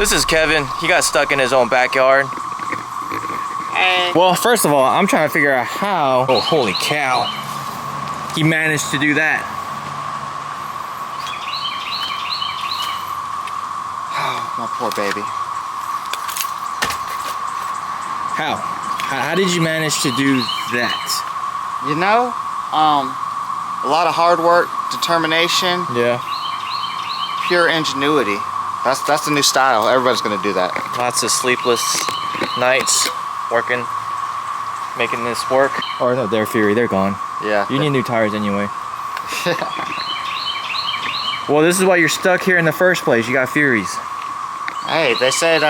This is Kevin. He got stuck in his own backyard. Well, first of all, I'm trying to figure out how. Oh, holy cow. He managed to do that. Oh, my poor baby. How did you manage to do that? You know, a lot of hard work, determination. Yeah. Pure ingenuity. That's the new style. Everybody's gonna do that. Lots of sleepless nights working, making this work. Or no, they're Fury, they're gone. Yeah. You need new tires anyway. Well, this is why you're stuck here in the first place. You got Furies. Hey, they said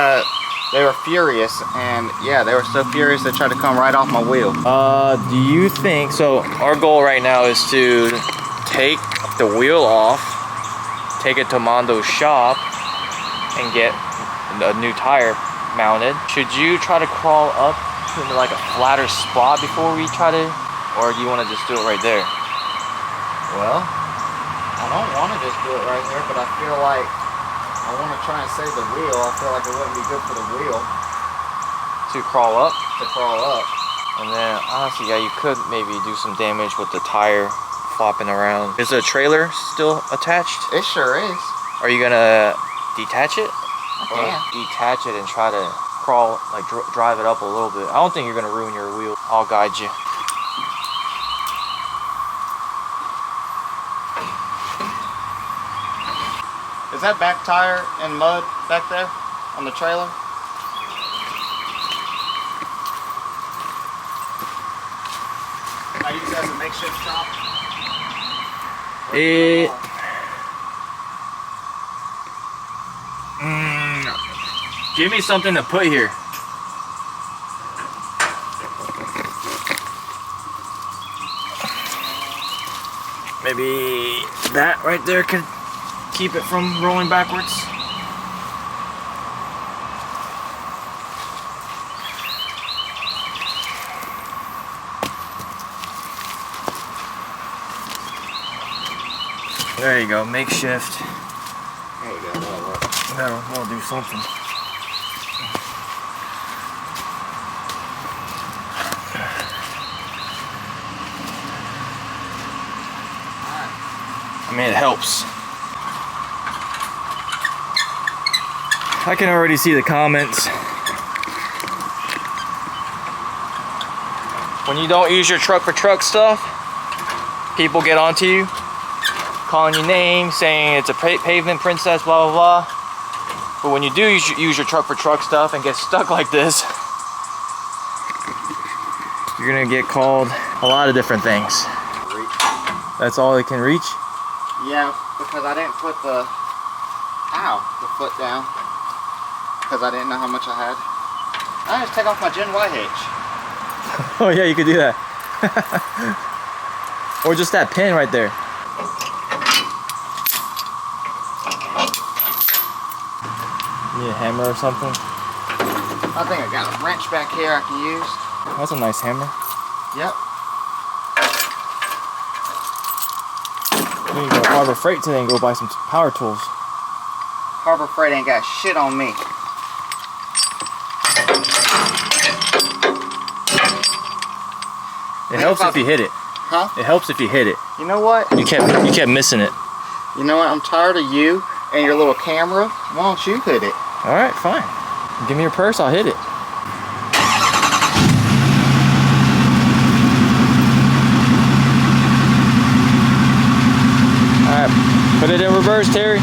they were furious, and yeah, they were so furious they tried to come right off my wheel. Do you think, so our goal right now is to take the wheel off, take it to Mondo's shop, and get a new tire mounted. Should you try to crawl up to like a flatter spot before we try to, or do you want to just do it right there? Well, I don't want to just do it right there, but I feel like I want to try and save the wheel. I feel like it wouldn't be good for the wheel To crawl up? to crawl up. And then honestly, yeah, you could maybe do some damage with the tire flopping around. Is the trailer still attached? It sure is. Are you gonna detach it? I Or can. detach it and try to crawl, like drive it up a little bit. I don't think you're gonna ruin your wheel. I'll guide you. Is that back tire in mud back there on the trailer? I use it as a makeshift shop. Give me something to put here. Maybe that right there could keep it from rolling backwards. There you go, makeshift. There you go, that'll work. That'll do something. I mean, it helps. I can already see the comments. When you don't use your truck for truck stuff, people get onto you, calling you names, saying it's a pavement princess, blah, blah, blah. But when you do use your truck for truck stuff and get stuck like this, you're gonna get called a lot of different things. That's all it can reach? Yeah, because I didn't put the foot down. Because I didn't know how much I had. I just take off my Gen Y hitch. Oh yeah, you could do that. Or just that pin right there. Need a hammer or something? I think I got a wrench back here I can use. That's a nice hammer. Yep. You can go Harbor Freight today and go buy some power tools. Harbor Freight ain't got shit on me. It helps if you hit it. Huh? It helps if you hit it. You know what? You kept missing it. You know what? I'm tired of you and your little camera. Why don't you hit it? All right, fine. Give me your purse, I'll hit it. All right, put it in reverse, Terry.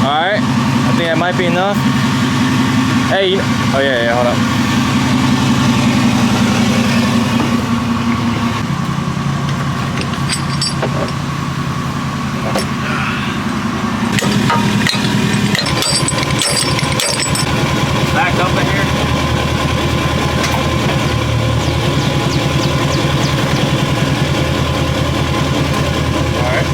All right, I think that might be enough. Hey, oh yeah, hold up. Back up in here. All right.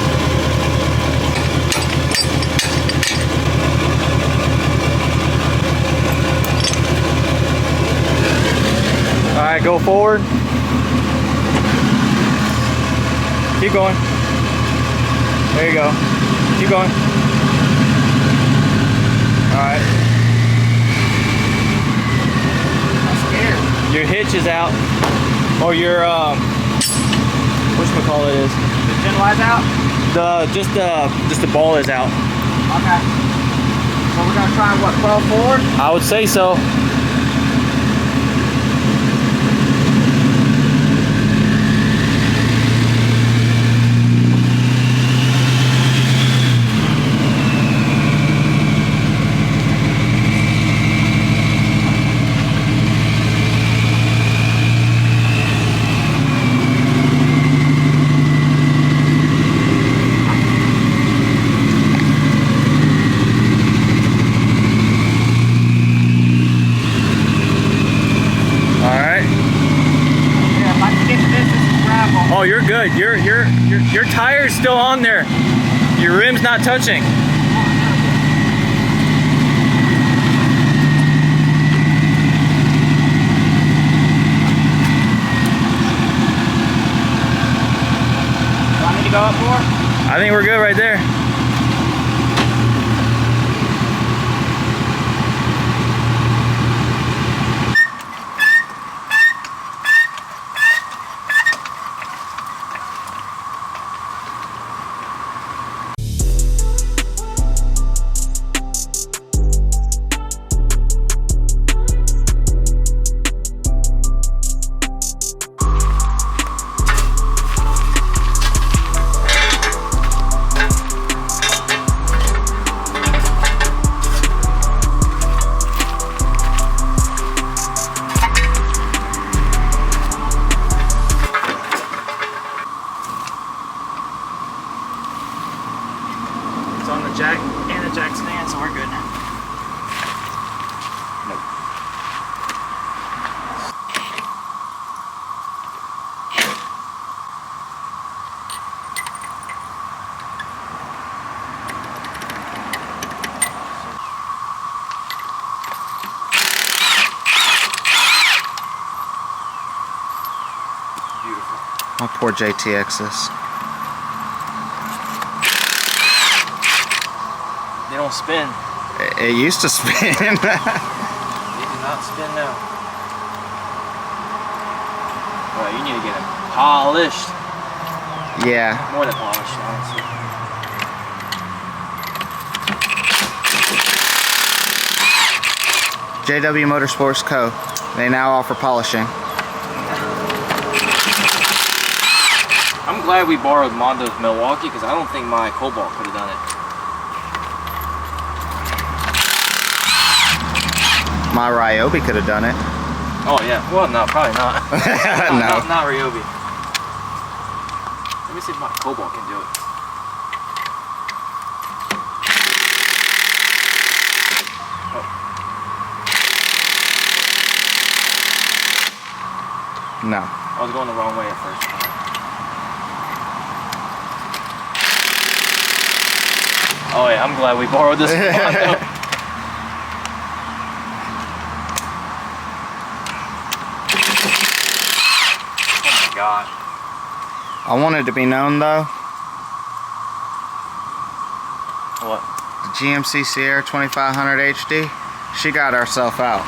All right, go forward. Keep going. There you go. Keep going. Alright. I'm scared. Your hitch is out. Or your whatchamacallit is. The Gen Y's out? Just the ball is out. Okay. So we're gonna try what, 12 forward? I would say so. Oh, you're good. Your tire's still on there. Your rim's not touching. Want me to go up more? I think we're good right there. On the jack and the jack stand, so we're good. Nope. Beautiful. My poor JTXs. They don't spin. It used to spin. They do not spin now. Well, you need to get them polished. Yeah. More than polished, honestly. JW Motorsports Co. They now offer polishing. I'm glad we borrowed Mondo's Milwaukee because I don't think my Cobalt could have done it. My Ryobi could have done it. Oh yeah, well no, probably not. No. Not Ryobi. Let me see if my Cobalt can do it. Oh. No. I was going the wrong way at first. Oh yeah, I'm glad we borrowed this one. God. I want it to be known though. What? The GMC Sierra 2500 HD, she got herself out.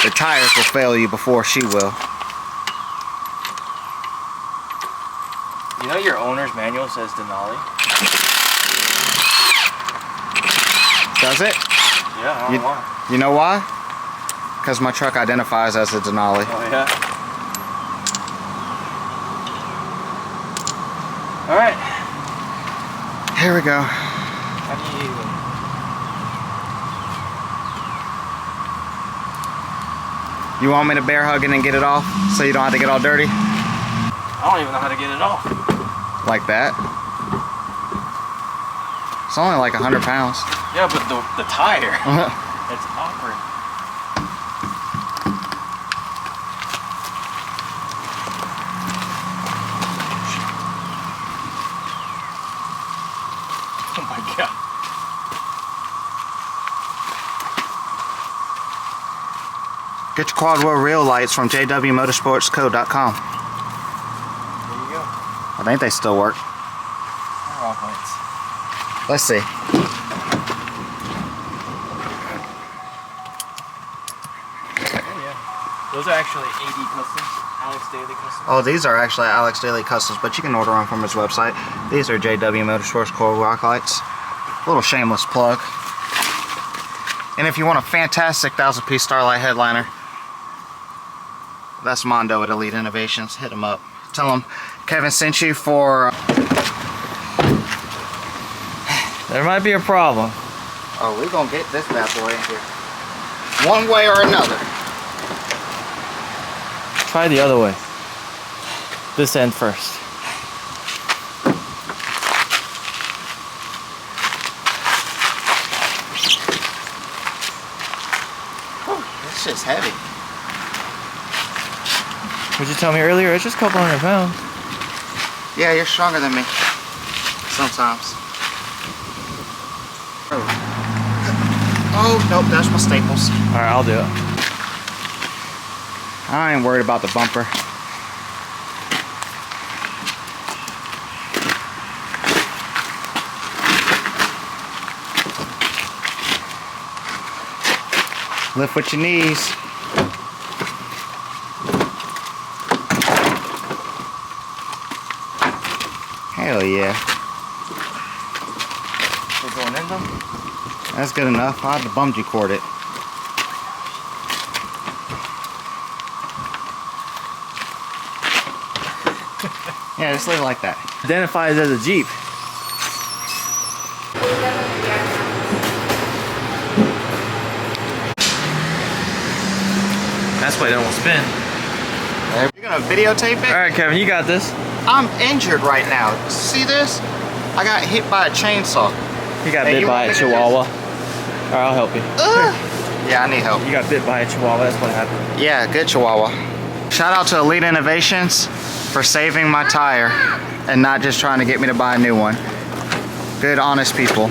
The tires will fail you before she will. You know your owner's manual says Denali? Does it? Yeah, I don't know why. You know why? Because my truck identifies as a Denali. Oh yeah? Alright. Here we go. How do you even... You want me to bear hug it and get it off so you don't have to get all dirty? I don't even know how to get it off. Like that? It's only like 100 pounds. Yeah, but the tire. It's awkward. Oh my god. Get your quad wheel real lights from jwmotorsportsco.com. There you go. I think they still work. compliments. Let's see. Oh yeah. Those are actually AD Customs, Alex Daily Customs. Oh, these are actually Alex Daily Customs, but you can order them from his website. These are JW Motorsports Coil Rock Lights. Little shameless plug. And if you want a fantastic 1000-piece Starlight headliner, that's Mondo at Elite Innovations. Hit him up. Tell him Kevin sent you for... There might be a problem. Oh, we're going to get this bad boy in here. One way or another. Try the other way. This end first. This shit's heavy. What'd you tell me earlier? It's just a couple 100 pounds. Yeah, you're stronger than me. Sometimes. Oh, nope, that's my staples. Alright, I'll do it. I ain't worried about the bumper. Lift with your knees. Hell yeah. We're going in them? That's good enough. I'll have to bungee cord it. Yeah, just leave it like that. Identifies as a Jeep. That's why they don't spin. You're gonna videotape it? Alright, Kevin, you got this. I'm injured right now. See this? I got hit by a chainsaw. You got Hey, bit you by want a me to chihuahua. Alright, I'll help you. Yeah, I need help. You got bit by a chihuahua, that's what happened. Yeah, good chihuahua. Shout out to Elite Innovations for saving my tire and not just trying to get me to buy a new one. Good, honest people.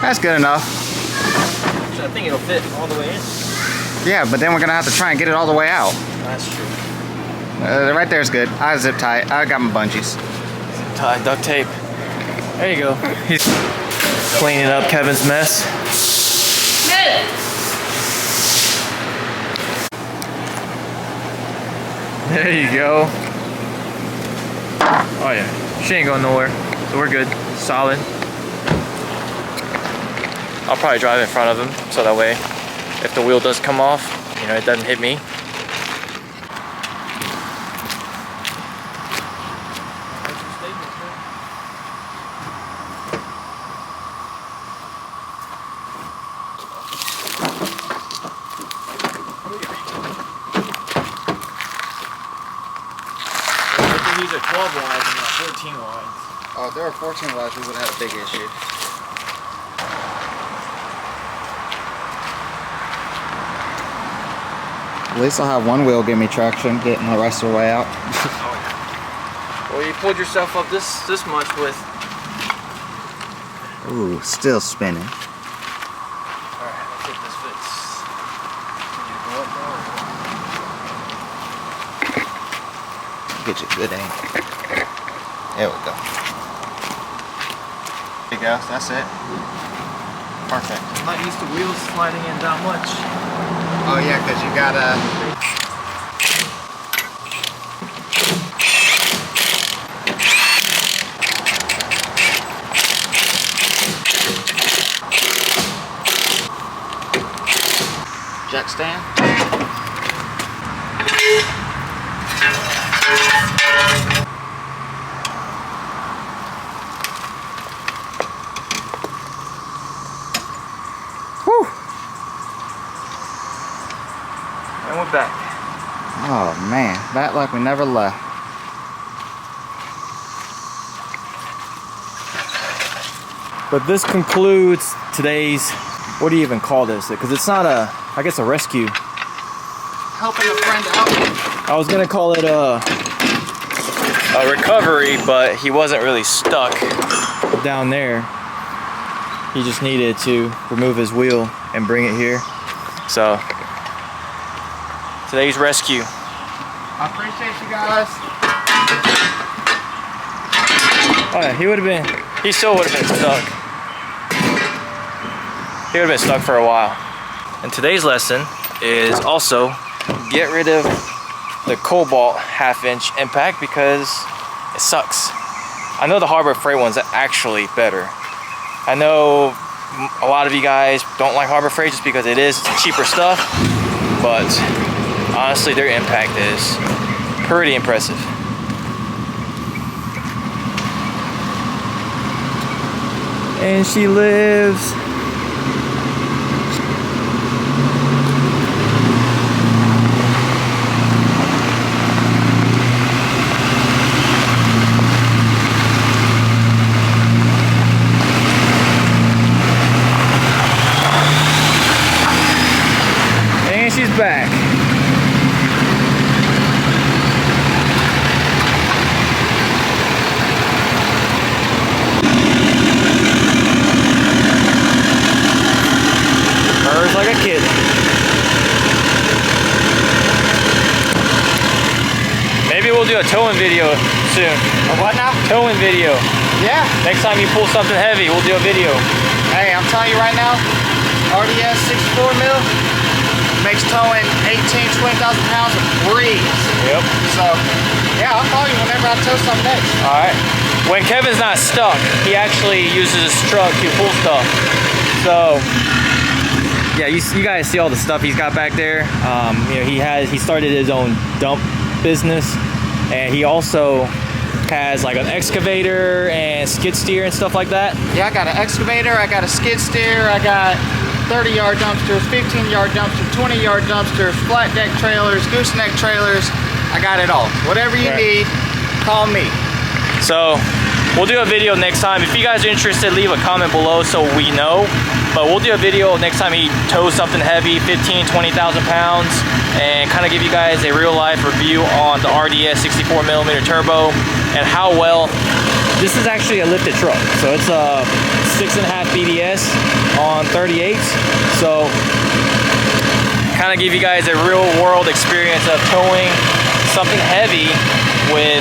That's good enough. So I think it'll fit all the way in. Yeah, but then we're gonna have to try and get it all the way out. That's true. Right there's good. I zip tie it. I got my bungees. Tie, duct tape. There you go. He's cleaning up Kevin's mess. There you go. Oh yeah, she ain't going nowhere. So we're good, solid. I'll probably drive in front of him so that way if the wheel does come off, you know, it doesn't hit me. These are 12 wides and not 14 wides. Oh, if there were 14 wides, we would have had a big issue. At least I'll have one wheel give me traction, getting the rest of the way out. Well, you pulled yourself up this much with. Ooh, still spinning. Alright, let's see if this fits. Can you go up now? Get you a good aim. There we go. There you go, that's it. Perfect. I'm not used to wheels sliding in that much. Oh yeah, because you gotta... jack stand. Whew. And we're back. Oh man, back like we never left. But this concludes today's, what do you even call this? Because it's not a, I guess a rescue. Helping a friend out. I was gonna call it a recovery, but he wasn't really stuck down there. He just needed to remove his wheel and bring it here. So today's rescue. I appreciate you guys. Oh yeah, he still would have been stuck. He would have been stuck for a while. And today's lesson is also get rid of the Cobalt 1/2 inch impact because it sucks. I know the Harbor Freight one's actually better. I know a lot of you guys don't like Harbor Freight just because it is cheaper stuff, but honestly their impact is pretty impressive. And she lives. And she's back. Like a kid. Maybe we'll do a towing video soon. A what now? Towing video. Yeah. Next time you pull something heavy, we'll do a video. Hey, I'm telling you right now, RDS 64 mil makes towing 18, 20,000 pounds a breeze. Yep. So, yeah, I'll call you whenever I tow something next. All right. When Kevin's not stuck, he actually uses his truck to pull stuff. So. Yeah, you guys see all the stuff he's got back there. You know, he started his own dump business, and he also has like an excavator and skid steer and stuff like that. Yeah, I got an excavator, I got a skid steer, I got 30-yard dumpsters, 15-yard dumpsters, 20-yard dumpsters, flat deck trailers, gooseneck trailers. I got it all. Whatever you need, call me. So we'll do a video next time. If you guys are interested, leave a comment below so we know. But we'll do a video next time he tows something heavy, 15, 20,000 pounds, and kind of give you guys a real life review on the RDS 64mm turbo and how well. This is actually a lifted truck. So it's a 6.5 BDS on 38. So kind of give you guys a real world experience of towing something heavy with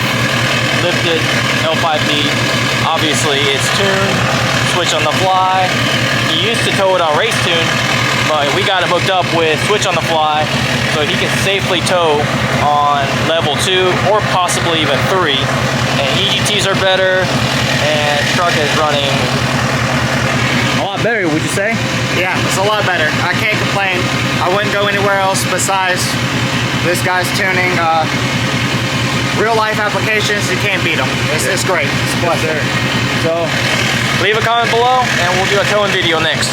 lifted L5D. Obviously it's tuned, switch on the fly. He used to tow it on race tune, but we got him hooked up with switch on the fly so he can safely tow on level 2 or possibly even 3. And EGTs are better and truck is running a lot better, would you say? Yeah, it's a lot better. I can't complain. I wouldn't go anywhere else besides this guy's tuning. Real life applications, you can't beat them. It's great. It's a pleasure. So leave a comment below and we'll do a towing video next.